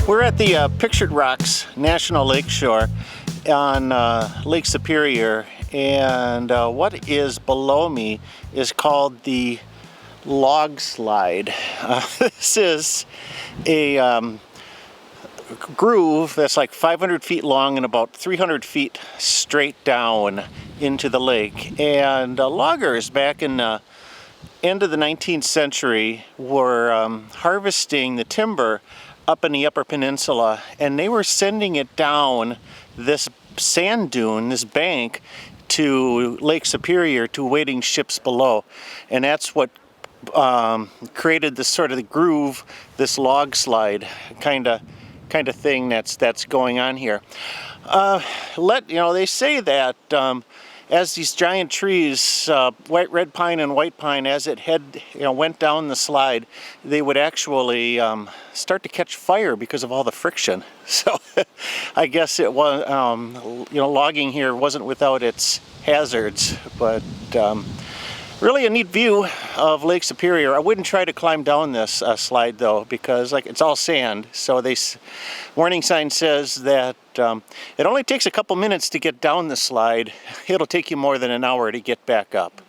We're at the Pictured Rocks National Lakeshore on Lake Superior, and what is below me is called the Log Slide. This is a groove that's like 500 feet long and about 300 feet straight down into the lake. And loggers back in the end of the 19th century were harvesting the timber up in the Upper Peninsula, and they were sending it down this sand dune, this bank, to Lake Superior to waiting ships below. And that's what created this sort of the groove, this log slide kind of thing that's going on here. They say that as these giant trees, red pine and white pine, as it went down the slide, they would actually start to catch fire because of all the friction. So I guess it was, logging here wasn't without its hazards, but really a neat view of Lake Superior. I wouldn't try to climb down this slide though, because it's all sand. So warning sign says that it only takes a couple minutes to get down the slide. It'll take you more than an hour to get back up.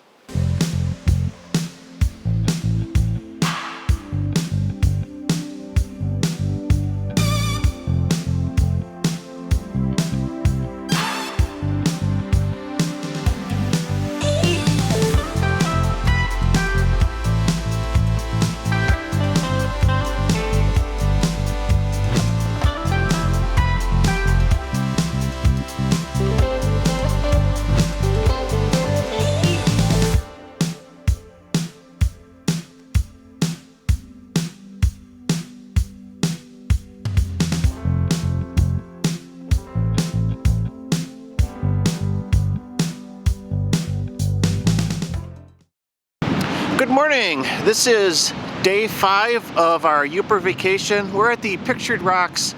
Good morning. This is day 5 of our Yooper vacation. We're at the Pictured Rocks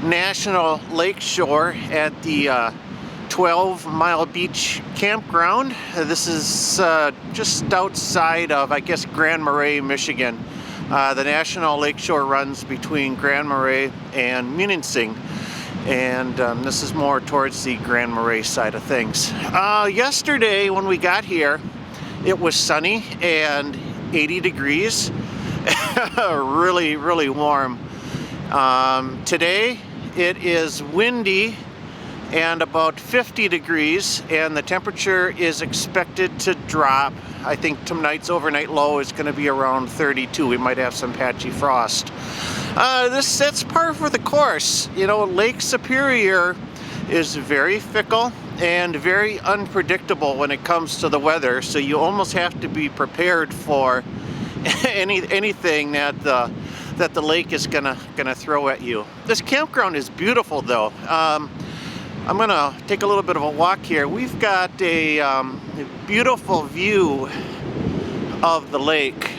National Lakeshore at the 12 Mile Beach Campground. This is just outside of, I guess, Grand Marais, Michigan. The National Lakeshore runs between Grand Marais and Munising, and this is more towards the Grand Marais side of things. Yesterday when we got here, it was sunny and 80 degrees, really, really warm. Today it is windy and about 50 degrees, and the temperature is expected to drop. I think tonight's overnight low is going to be around 32. We might have some patchy frost. That's par for the course. Lake Superior is very fickle and very unpredictable when it comes to the weather, so you almost have to be prepared for anything that the lake is gonna throw at you. This campground is beautiful though. I'm gonna take a little bit of a walk here. We've got a beautiful view of the lake.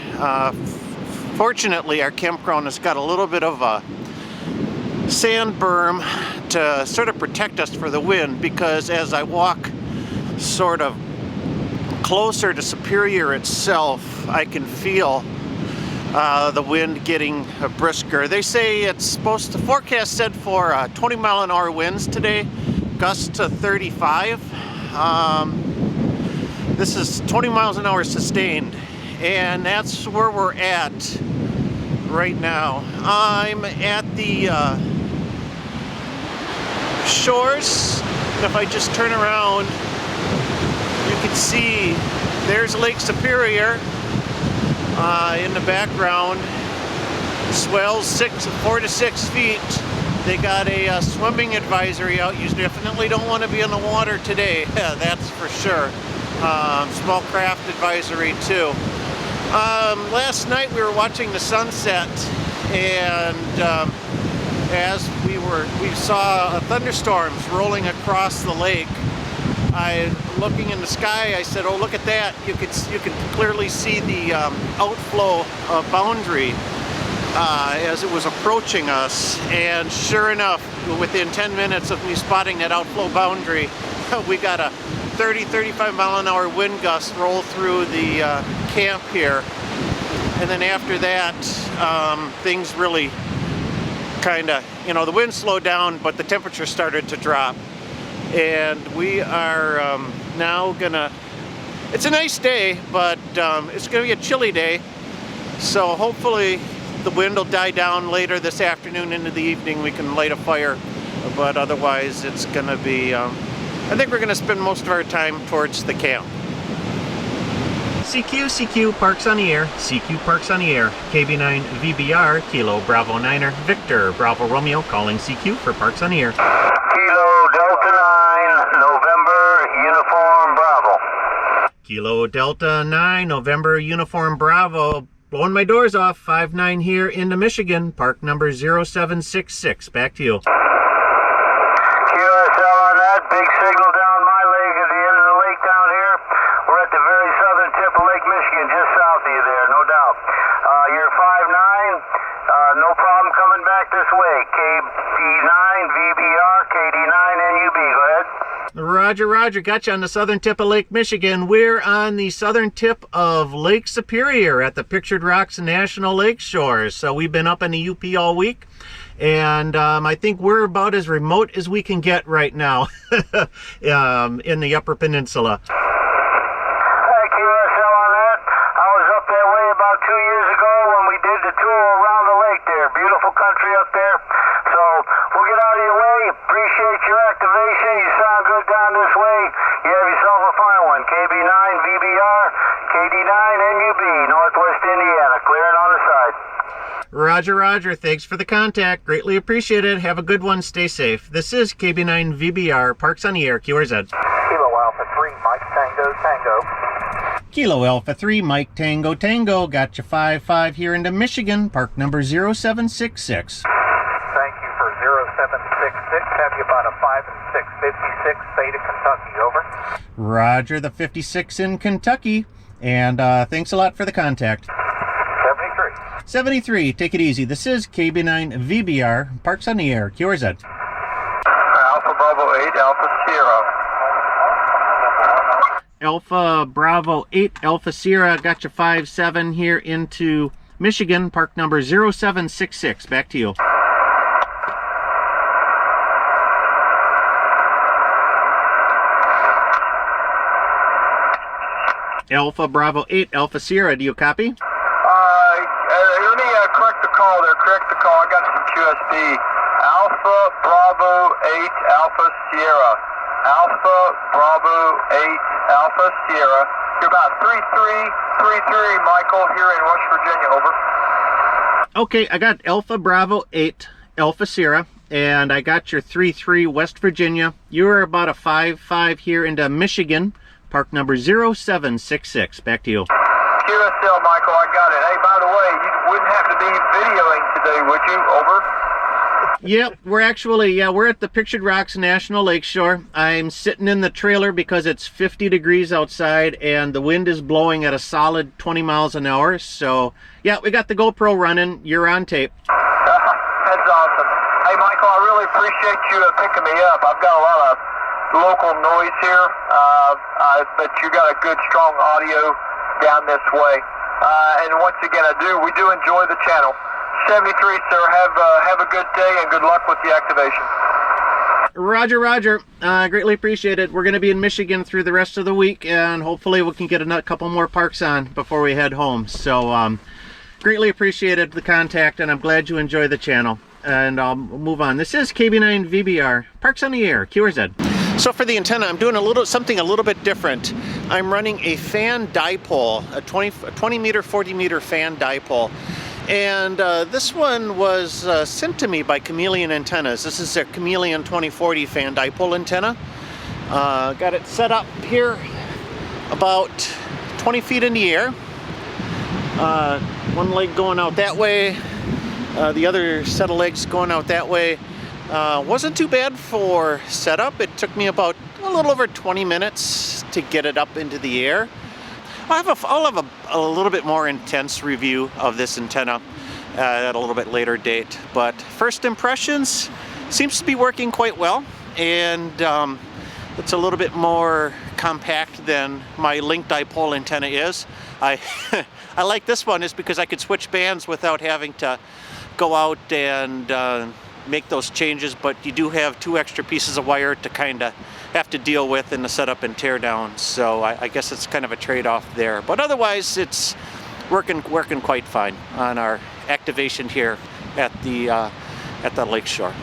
Fortunately, our campground has got a little bit of a sand berm to sort of protect us for the wind, because as I walk sort of closer to Superior itself, I can feel the wind getting brisker. They say it's supposed to, forecast said for 20 mile an hour winds today, gusts to 35. This is 20 miles an hour sustained, and that's where we're at right now. I'm at the shores. If I just turn around, you can see there's Lake Superior in the background. Swells 4 to 6 feet. They got a swimming advisory out. You definitely don't want to be in the water today. That's for sure. Small craft advisory too. Last night we were watching the sunset, and as we saw thunderstorms rolling across the lake. Looking in the sky, I said, "Oh, look at that! You can clearly see the outflow boundary as it was approaching us." And sure enough, within 10 minutes of me spotting that outflow boundary, we got a 30-35 mile an hour wind gust roll through the camp here. And then after that, things really kind of, you know, the wind slowed down, but the temperature started to drop. And we are now gonna, it's a nice day, but it's gonna be a chilly day. So hopefully the wind will die down later this afternoon into the evening. We can light a fire, but otherwise it's gonna be, I think we're gonna spend most of our time towards the camp. CQ Parks on the Air, CQ Parks on the Air, KB9 VBR, Kilo Bravo Niner, Victor Bravo Romeo calling CQ for Parks on the Air. Kilo Delta 9, November Uniform Bravo. Kilo Delta 9, November Uniform Bravo. Blowing my doors off, 5-9 here into Michigan, park number 0766. Back to you. QSL on that, big signal down my leg at the end of the lake down here. We're at the very southern tip of Lake Michigan, just south of you there, no doubt. You're 5-9, no problem coming back this way. KD9, VBR, KD9, NUB, go ahead. Roger, roger, gotcha on the southern tip of Lake Michigan. We're on the southern tip of Lake Superior at the Pictured Rocks National Lakeshore. So we've been up in the UP all week, and I think we're about as remote as we can get right now in the Upper Peninsula. QSL on that. I was up that way about 2 years ago when we did the tour around the lake there. Beautiful country up there. So we'll get out of your way. Appreciate your activation. You sound good down this way. You have yourself a fine one. KB9 VBR, KD9 NUB, Northwest Indiana. Clearing on the side. Roger, roger. Thanks for the contact. Greatly appreciate it. Have a good one. Stay safe. This is KB9 VBR, Parks on the Air, QRZ. Kilo Alpha 3, Mike Tango Tango. Kilo Alpha 3, Mike Tango Tango. Got you 5-5 here into Michigan, park number 0766. Thank you for 0766. Have you about a 5 and 6, 56, Theta, Kentucky, over. Roger, the 56 in Kentucky. And thanks a lot for the contact. 73. 73, take it easy. This is KB9 VBR, Parks on the Air, QRZ. Alpha Bravo 8, Alpha Sierra. Alpha Bravo 8, Alpha Sierra, got you 5-7 here into Michigan, park number 0766. Back to you. Alpha Bravo 8, Alpha Sierra, do you copy? Let me correct the call there. Correct the call. I got some QSD. Alpha Bravo 8, Alpha Sierra. Alpha Bravo 8, Alpha Sierra. You're about 3333, Michael, here in West Virginia, over. Okay, I got Alpha Bravo 8, Alpha Sierra, and I got your 33 West Virginia. You're about a 5-5 here into Michigan, park number 0766. Back to you. QSL, Michael, I got it. Hey, by the way, you wouldn't have to be videoing today, would you? Over. Yep, we're at the Pictured Rocks National Lakeshore. I'm sitting in the trailer because it's 50 degrees outside and the wind is blowing at a solid 20 miles an hour. So, yeah, we got the GoPro running. You're on tape. That's awesome. Hey, Michael, I really appreciate you picking me up. I've got a lot of local noise here, but you got a good, strong audio down this way. And once again, we do enjoy the channel. 73, sir. Have a good day and good luck with the activation. Roger, roger. Greatly appreciated. We're going to be in Michigan through the rest of the week, and hopefully we can get a couple more parks on before we head home. So, greatly appreciated the contact, and I'm glad you enjoy the channel. And I'll move on. This is KB9 VBR, Parks on the Air, QRZ. So for the antenna, I'm doing something a little bit different. I'm running a fan dipole, a 20 meter, 40 meter fan dipole. And this one was sent to me by Chameleon Antennas. This is a Chameleon 2040 fan dipole antenna. Got it set up here about 20 feet in the air. One leg going out that way, the other set of legs going out that way. Wasn't too bad for setup. It took me about a little over 20 minutes to get it up into the air. I'll have a little bit more intense review of this antenna at a little bit later date. But first impressions, seems to be working quite well, and it's a little bit more compact than my link dipole antenna is. I like this one is because I could switch bands without having to go out and make those changes, but you do have 2 extra pieces of wire to kind of have to deal with in the setup and tear down. So I guess it's kind of a trade-off there. But otherwise, it's working quite fine on our activation here at the Lakeshore.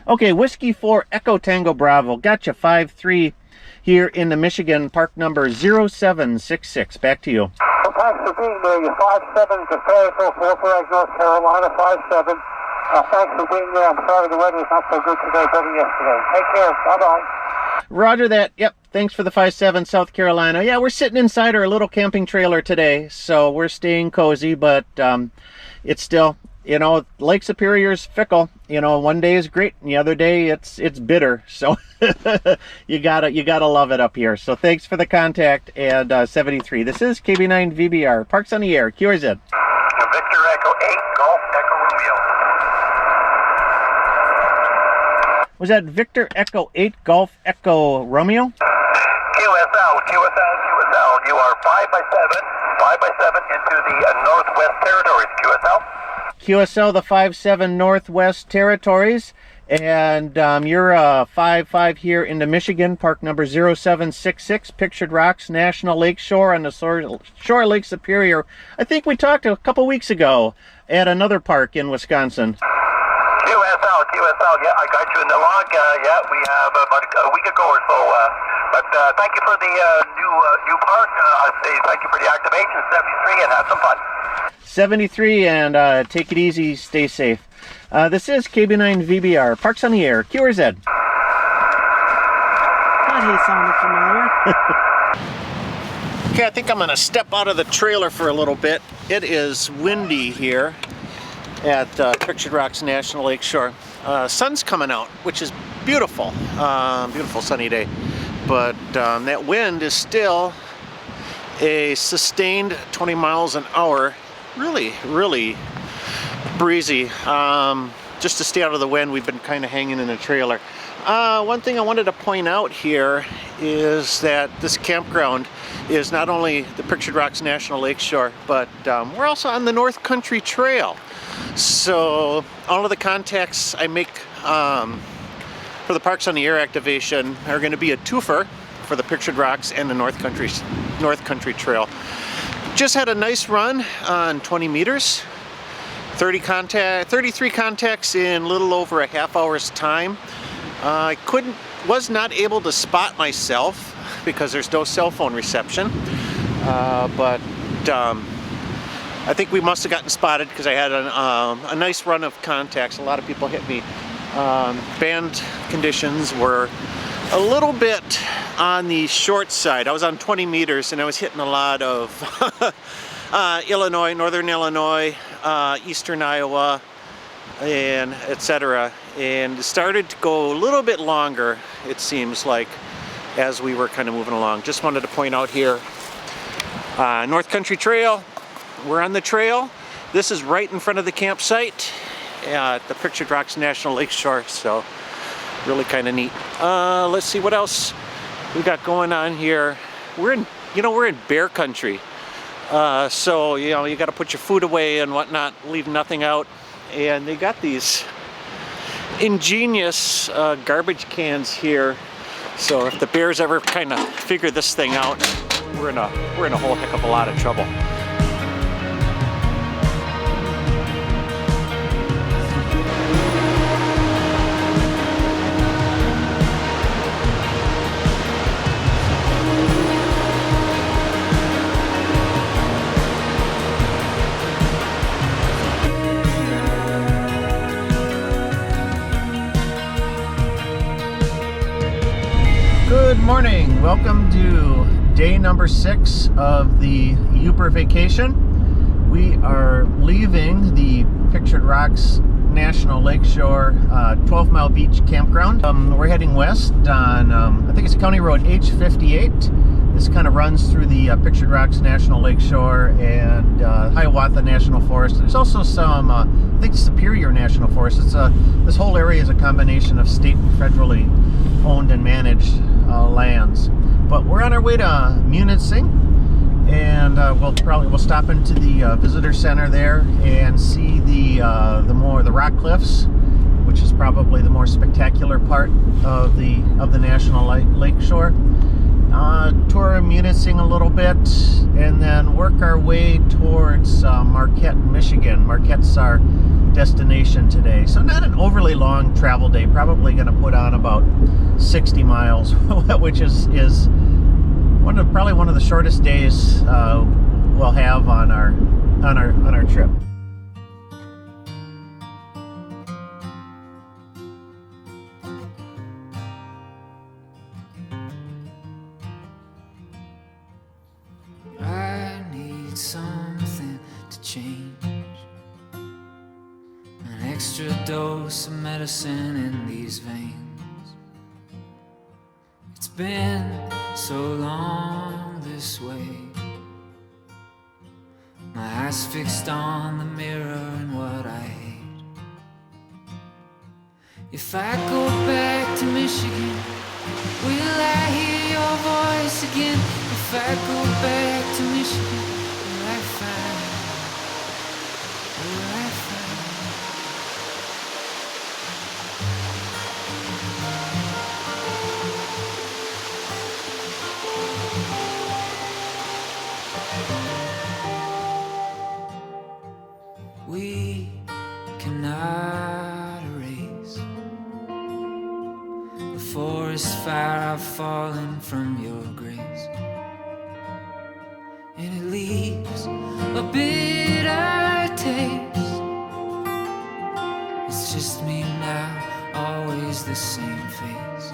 Okay, Whiskey 4 Echo Tango Bravo. Gotcha, 5-3 here in the Michigan, park number 0766. Back to you. Well, thanks for being there. You're 5-7 to Fayetteville, Fairbanks, North Carolina, 5-7. Thanks for being there. I'm sorry the weather's not so good today, better yesterday. Take care. Bye-bye. Roger that. Yep. Thanks for the 5-7, South Carolina. Yeah, we're sitting inside our little camping trailer today, so we're staying cozy, but it's still, you know, Lake Superior's fickle. You know, one day is great, and the other day it's bitter. So you gotta love it up here. So thanks for the contact. And 73. This is KB9 VBR. Parks on the Air. QRZ. Victor Echo 8 Golf Echo Romeo. Was that Victor Echo 8 Golf Echo Romeo? QSL. You are 5x7 into the Northwest Territories, QSL. QSL, the 5-7 Northwest Territories, and you're 5-5 here into Michigan, park number 0766, Pictured Rocks National Lakeshore on the shore Lake Superior. I think we talked a couple weeks ago at another park in Wisconsin. QSL, yeah, I got you in the log. Yeah, we have about a week ago or so. But thank you for the new park. I say thank you for the activation, 73, and have some fun. 73, and take it easy, stay safe. This is KB9 VBR, Parks on the Air, QRZ. That he sounded familiar. Okay, I think I'm going to step out of the trailer for a little bit. It is windy here at Pictured Rocks National Lakeshore. Sun's coming out, which is beautiful. Beautiful sunny day. But that wind is still a sustained 20 miles an hour. Really, really breezy. Just to stay out of the wind, we've been kind of hanging in a trailer. One thing I wanted to point out here is that this campground is not only the Pictured Rocks National Lakeshore, but we're also on the North Country Trail. So all of the contacts I make for the Parks on the Air activation are going to be a twofer for the Pictured Rocks and the North Country Trail. Just had a nice run on 20 meters, 33 contacts in a little over a half hour's time. I was not able to spot myself because there's no cell phone reception, but I think we must have gotten spotted because I had a nice run of contacts. A lot of people hit me. Band conditions were a little bit on the short side. I was on 20 meters and I was hitting a lot of Illinois, northern Illinois, eastern Iowa, and etc. And it started to go a little bit longer, it seems like, as we were kind of moving along. Just wanted to point out here, North Country Trail. We're on the trail. This is right in front of the campsite at the Pictured Rocks National Lakeshore, so really kind of neat. Let's see what else we got going on here. We're in bear country, so you got to put your food away and whatnot, leave nothing out. And they got these ingenious garbage cans here. So if the bears ever kind of figure this thing out, we're in a whole heck of a lot of trouble. Good morning. Welcome to day number 6 of the Yooper vacation. We are leaving the Pictured Rocks National Lakeshore 12-mile beach campground. We're heading west on, I think it's County Road H58. This kind of runs through the Pictured Rocks National Lakeshore and Hiawatha National Forest. There's also some, I think, Superior National Forest. This whole area is a combination of state and federally owned and managed lands. But we're on our way to Munising, and we'll stop into the visitor center there and see the rock cliffs, which is probably the more spectacular part of the National Lakeshore. Tour Munising a little bit, and then work our way towards Marquette, Michigan. Marquette's our destination today, so not an overly long travel day. Probably going to put on about 60 miles, which is probably one of the shortest days we'll have on our trip. I need something to change, an extra dose of medicine in these veins. It's been so long this way, my eyes fixed on the mirror and what I hate. If I go back to Michigan, will I hear your voice again? If I go back to Michigan, will I find? We cannot erase the forest fire I've fallen from your grace, and it leaves a bitter taste. It's just me now, always the same face.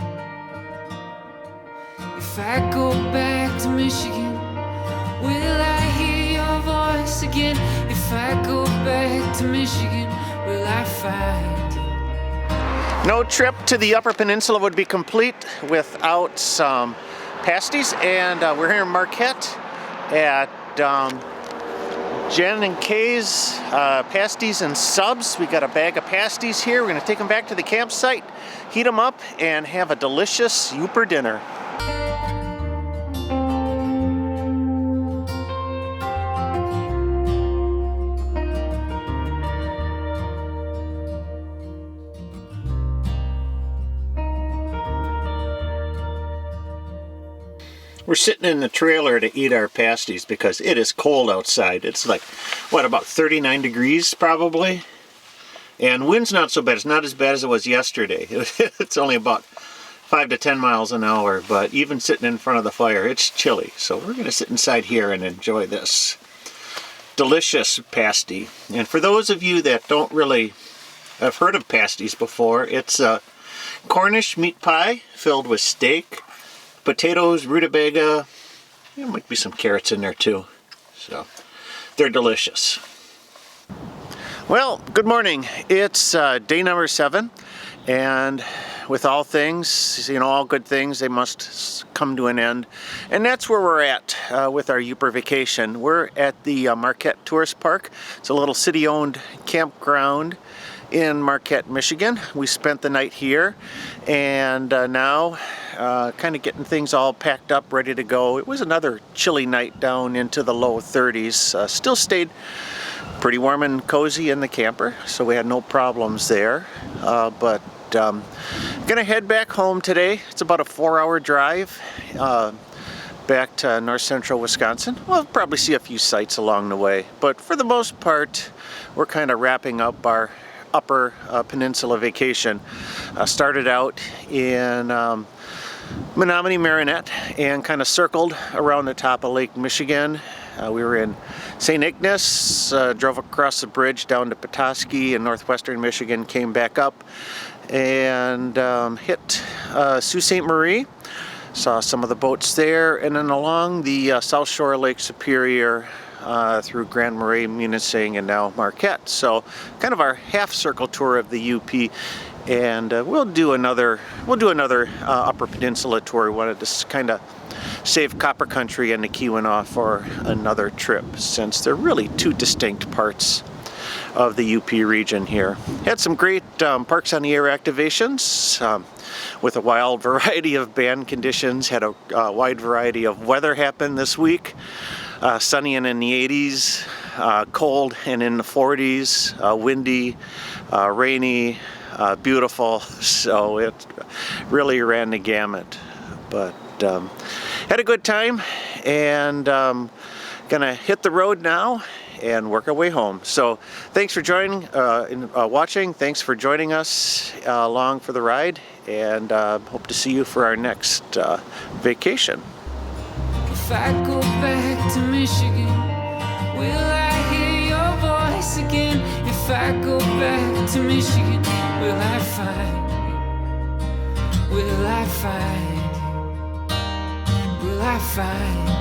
If I go back to Michigan, will I hear your voice again? If I go back to Michigan, will I find you? No trip to the Upper Peninsula would be complete without some pasties, and we're here in Marquette at Jen and Kay's pasties and subs. We got a bag of pasties here. We're going to take them back to the campsite, heat them up, and have a delicious Yooper dinner. We're sitting in the trailer to eat our pasties because it is cold outside. It's like, what, about 39 degrees probably? And wind's not so bad. It's not as bad as it was yesterday. It's only about 5 to 10 miles an hour, but even sitting in front of the fire, it's chilly. So we're going to sit inside here and enjoy this delicious pasty. And for those of you that don't really have heard of pasties before, it's a Cornish meat pie filled with steak, potatoes, rutabaga, there might be some carrots in there too. So they're delicious. Well, good morning. It's day number 7, and with all things, all good things, they must come to an end. And that's where we're at with our Yooper vacation. We're at the Marquette Tourist Park. It's a little city-owned campground in Marquette, Michigan. We spent the night here, and now kind of getting things all packed up, ready to go. It was another chilly night down into the low 30s. Still stayed pretty warm and cozy in the camper, so we had no problems there. But gonna head back home today. It's about a 4-hour drive back to north central Wisconsin. We'll probably see a few sights along the way, but for the most part, we're kind of wrapping up our Upper Peninsula vacation. Started out in Menominee, Marinette, and kind of circled around the top of Lake Michigan. We were in St. Ignace, drove across the bridge down to Petoskey in northwestern Michigan, came back up and hit Sault Ste. Marie. Saw some of the boats there, and then along the south shore of Lake Superior through Grand Marais, Munising, and now Marquette. So kind of our half circle tour of the UP, and we'll do another Upper Peninsula tour. We wanted to kind of save Copper Country and the Keweenaw for another trip, since they're really two distinct parts of the UP region here. Had some great Parks on the Air activations with a wild variety of band conditions. Had a wide variety of weather happen this week. Sunny and in the 80s, cold and in the 40s, windy, rainy, beautiful. So it really ran the gamut. But had a good time, and gonna hit the road now and work our way home. So thanks for joining, watching. Thanks for joining us along for the ride, and hope to see you for our next vacation. If I go back to Michigan, will I hear your voice again? If I go back to Michigan, will I find you? Will I find you? Will I find you?